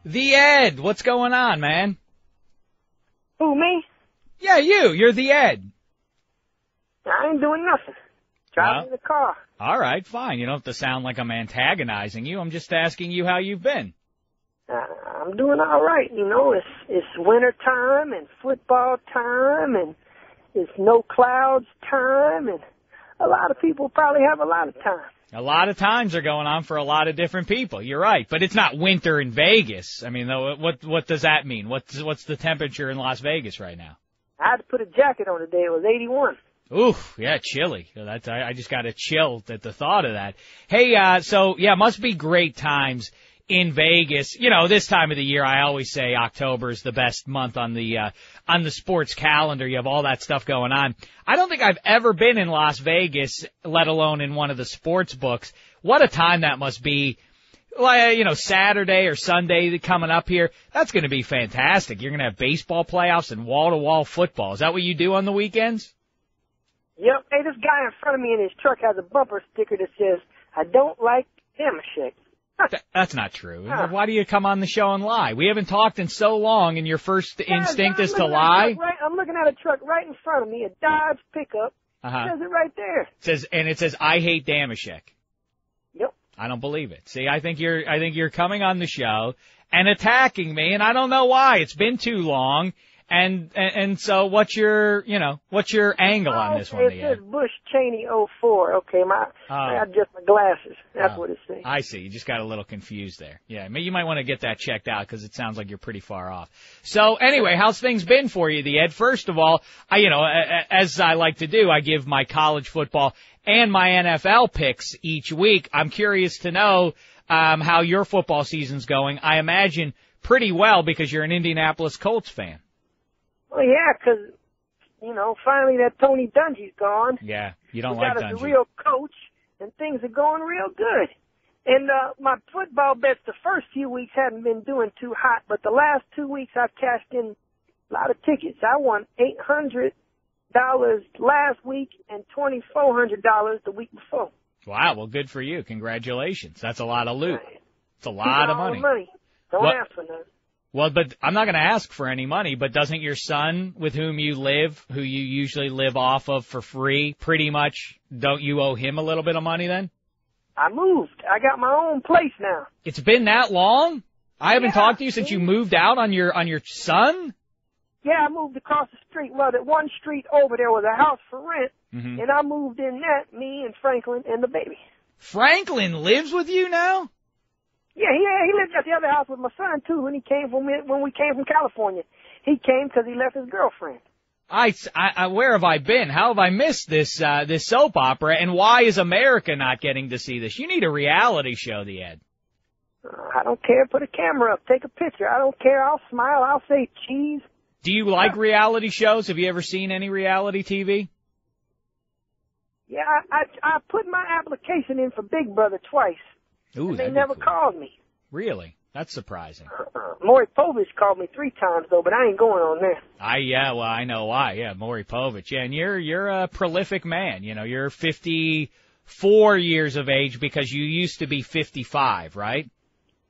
The Ed, what's going on, man? Who, me? Yeah, you. You're the Ed. I ain't doing nothing. Driving the car. All right, fine. You don't have to sound like I'm antagonizing you. I'm just asking you how you've been. I'm doing all right. You know, it's winter time and football time and it's no clouds time, and a lot of people probably have a lot of time. A lot of times are going on for a lot of different people. You're right, but it's not winter in Vegas. I mean, though, what does that mean? What's the temperature in Las Vegas right now? I had to put a jacket on today. It was 81. Ooh, yeah, chilly. I just got a chill at the thought of that. Hey, must be great times in Vegas. You know, this time of the year, I always say October is the best month on the sports calendar. You have all that stuff going on. I don't think I've ever been in Las Vegas, let alone in one of the sports books. What a time that must be. Like, you know, Saturday or Sunday coming up here. That's going to be fantastic. You're going to have baseball playoffs and wall-to-wall football. Is that what you do on the weekends? Yep. Hey, this guy in front of me in his truck has a bumper sticker that says, "I don't like Dameshek." That's not true. Why do you come on the show and lie? We haven't talked in so long, and your first instinct is to lie? I'm looking at a truck right in front of me, a Dodge pickup. It says it right there. It says, "I hate Dameshek." Yep. I don't believe it. See, I think you're coming on the show and attacking me, and I don't know why. It's been too long. And so what's your angle on this one? It says Bush Cheney 04. Okay, I adjust my glasses. That's what it says. I see. You just got a little confused there. Yeah, you might want to get that checked out because it sounds like you're pretty far off. So anyway, how's things been for you, the Ed? First of all, as I like to do, I give my college football and my NFL picks each week. I'm curious to know how your football season's going. I imagine pretty well because you're an Indianapolis Colts fan. Well, yeah, 'cause finally that Tony Dungy's gone. Yeah, you don't like Dungy. We got us a real coach, and things are going real good. And my football bets the first few weeks hadn't been doing too hot, but the last 2 weeks I've cashed in a lot of tickets. I won $800 last week and $2,400 the week before. Wow, well, good for you. Congratulations. That's a lot of loot. It's a lot of money. Don't ask for nothing. Well, but I'm not going to ask for any money, but doesn't your son, with whom you live, who you usually live off of for free, pretty much, don't you owe him a little bit of money then? I moved. I got my own place now. It's been that long? I haven't talked to you since you moved out on your son? Yeah, I moved across the street. Well, that one street over there was a house for rent, and I moved in that, me and Franklin and the baby. Franklin lives with you now? Yeah, he lived at the other house with my son, too, when we came from California. He came because he left his girlfriend. Where have I been? How have I missed this soap opera, and why is America not getting to see this? You need a reality show, the Ed. I don't care. Put a camera up. Take a picture. I don't care. I'll smile. I'll say cheese. Do you like reality shows? Have you ever seen any reality TV? Yeah, I put my application in for Big Brother twice. Ooh, and they never called me. Really? That's surprising. Maury Povich called me 3 times, though, but I ain't going on there. I know why. Yeah, Maury Povich. Yeah, and you're a prolific man. You know, you're 54 years of age because you used to be 55, right?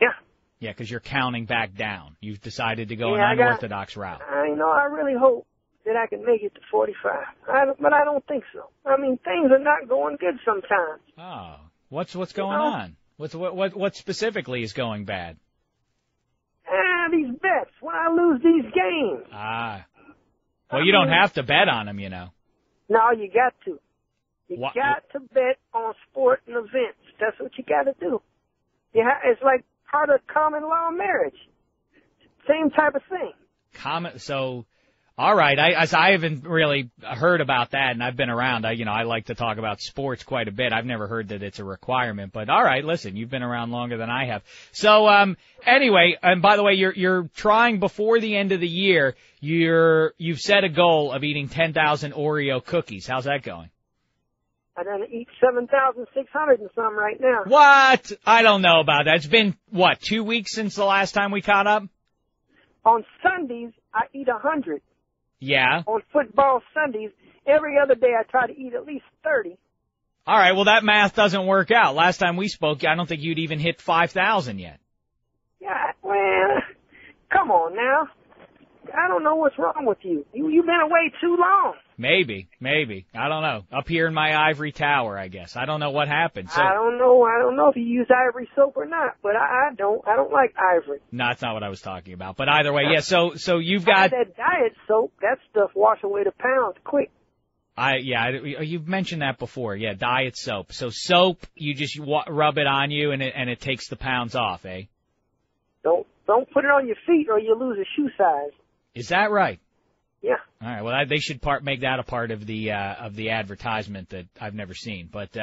Yeah. Yeah, because you're counting back down. You've decided to go an unorthodox route. I really hope that I can make it to 45. But I don't think so. I mean, things are not going good sometimes. Oh, what's going on? What specifically is going bad? These bets. When I lose these games. Well, you don't have to bet on them, you know. No, you got to. You got to bet on sport and events. That's what you got to do. It's like part of common law marriage. Same type of thing. All right. I haven't really heard about that, and I've been around. I like to talk about sports quite a bit. I've never heard that it's a requirement, but all right. Listen, you've been around longer than I have. So, anyway, and by the way, you're trying before the end of the year. You've set a goal of eating 10,000 Oreo cookies. How's that going? I done eat 7,600 and some right now. What? I don't know about that. It's been 2 weeks since the last time we caught up? On Sundays, I eat 100. Yeah. On football Sundays, every other day I try to eat at least 30. All right, well, that math doesn't work out. Last time we spoke, I don't think you'd even hit 5,000 yet. Yeah, well, on now. I don't know what's wrong with you. You've been away too long. Maybe. I don't know. Up here in my ivory tower, I guess. I don't know what happened. So, I don't know if you use ivory soap or not, but I don't like ivory. No, that's not what I was talking about. But either way, yeah, so you've got that diet soap. That stuff wash away the pounds quick. You've mentioned that before. Yeah, diet soap. So soap, you just rub it on you and it takes the pounds off, eh? Don't put it on your feet or you'll lose a shoe size. Is that right? Yeah. All right. Well, they should make that a part of the advertisement that I've never seen. But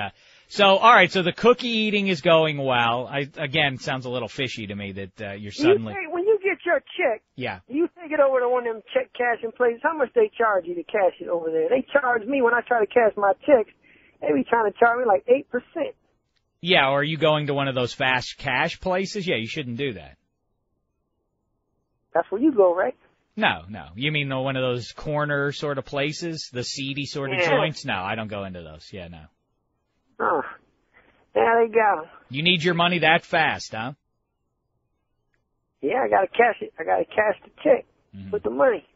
so all right. So the cookie eating is going well. Again, sounds a little fishy to me that you're suddenly. When you get your check, yeah, you take it over to one of them check cashing places. How much they charge you to cash it over there? They charge me when I try to cash my checks. They be trying to charge me like 8%. Yeah. Or are you going to one of those fast cash places? Yeah, you shouldn't do that. That's where you go, right? No. You mean one of those corner sort of places, the seedy sort of joints? No, I don't go into those. Yeah, no. Oh, there they go. You need your money that fast, huh? Yeah, I gotta cash it. I gotta cash the check with the money.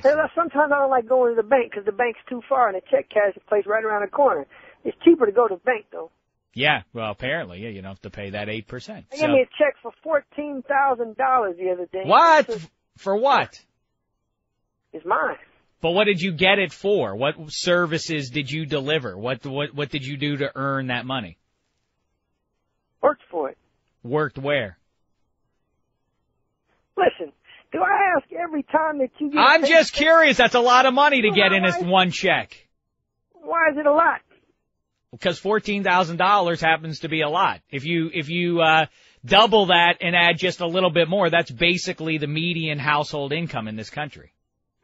Sometimes I don't like going to the bank because the bank's too far and the check cashing place right around the corner. It's cheaper to go to the bank though. Yeah, well, apparently, yeah, you don't have to pay that 8%. They gave me a check for $14,000 the other day. What? For what? It's mine. But what did you get it for? What services did you deliver? What did you do to earn that money? Worked for it. Worked where? Listen, do I ask every time that you get I'm just curious. That's a lot of money to get in this one check. Why is it a lot? Because $14,000 happens to be a lot. If you double that and add just a little bit more, that's basically the median household income in this country.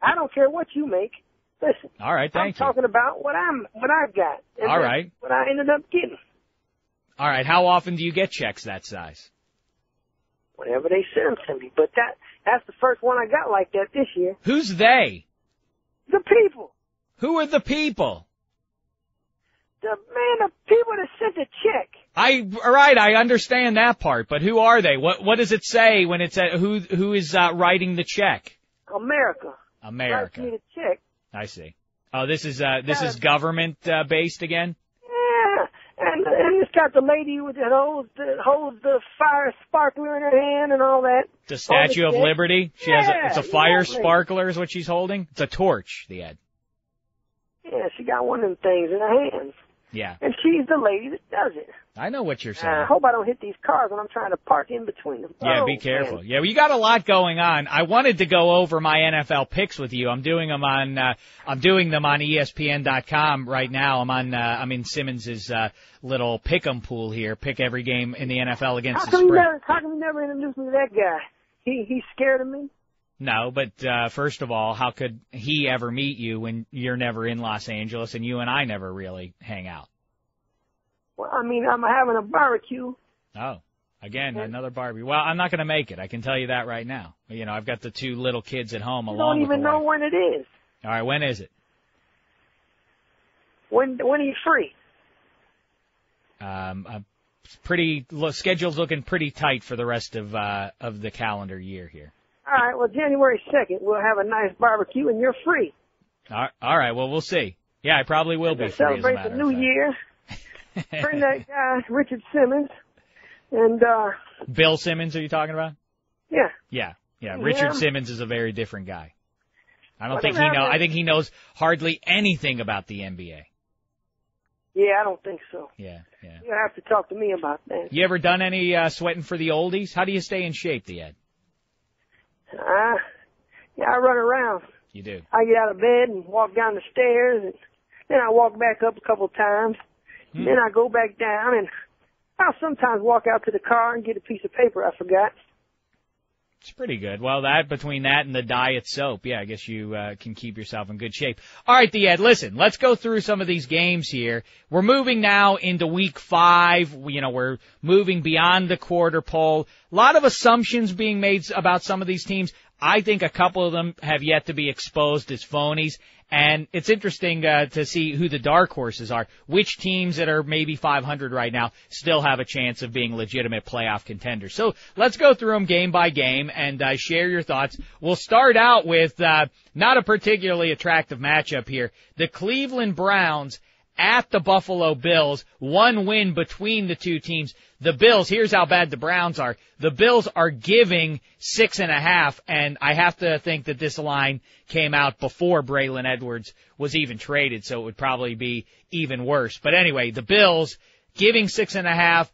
I don't care what you make. Listen. All right, thank you. I'm talking about what I've got. And all right. What I ended up getting. All right. How often do you get checks that size? Whenever they send them to me. But that's the first one I got like that this year. Who's they? The people. Who are the people? The people that sent the check. All right, I understand that part, but who are they? What does it say when it's who is writing the check? America. America. Writes me the check. I see. Oh, this is government based again? Yeah. And it's got the lady that holds the fire sparkler in her hand and all that. The Statue of Liberty? It's a fire sparkler is what she's holding? It's a torch, the ad. Yeah, she got one of them things in her hands. Yeah. And she's the lady that does it. I know what you're saying. I hope I don't hit these cars when I'm trying to park in between them. Yeah, be careful. Man. Yeah, well, you got a lot going on. I wanted to go over my NFL picks with you. I'm doing them on ESPN.com right now. I'm in Simmons's little pick'em pool here. Pick every game in the NFL against the spread. How come you never introduced me to that guy? He's scared of me? No, but first of all, how could he ever meet you when you're never in Los Angeles and you and I never really hang out? Well, I mean, I'm having a barbecue. Oh, again, another barbecue. Well, I'm not going to make it. I can tell you that right now. You know, I've got the two little kids at home along with the wife. You don't even know when it is. All right, when is it? When are you free? Schedule's looking pretty tight for the rest of the calendar year here. All right, well, January 2nd, we'll have a nice barbecue, and you're free. All right, well, we'll see. Yeah, I probably will be free. Celebrate the new year. Bring that guy, Richard Simmons, and Bill Simmons, are you talking about? Yeah. Yeah. Richard Simmons is a very different guy. I think he knows hardly anything about the NBA. Yeah, I don't think so. Yeah. You have to talk to me about that. You ever done any sweating for the oldies? How do you stay in shape, Ed? Yeah, I run around. You do? I get out of bed and walk down the stairs, and then I walk back up a couple of times. Then I go back down, and I'll sometimes walk out to the car and get a piece of paper I forgot. It's pretty good. Well, between that and the diet soap, yeah, I guess you can keep yourself in good shape. All right, Ed, listen, let's go through some of these games here. We're moving now into week 5. You know, we're moving beyond the quarter pole. A lot of assumptions being made about some of these teams. I think a couple of them have yet to be exposed as phonies. And it's interesting to see who the dark horses are. Which teams that are maybe 500 right now still have a chance of being legitimate playoff contenders. So let's go through them game by game and share your thoughts. We'll start out with not a particularly attractive matchup here. The Cleveland Browns at the Buffalo Bills, one win between the two teams. The Bills, here's how bad the Browns are. The Bills are giving 6.5, and I have to think that this line came out before Braylon Edwards was even traded, so it would probably be even worse. But anyway, the Bills giving 6.5.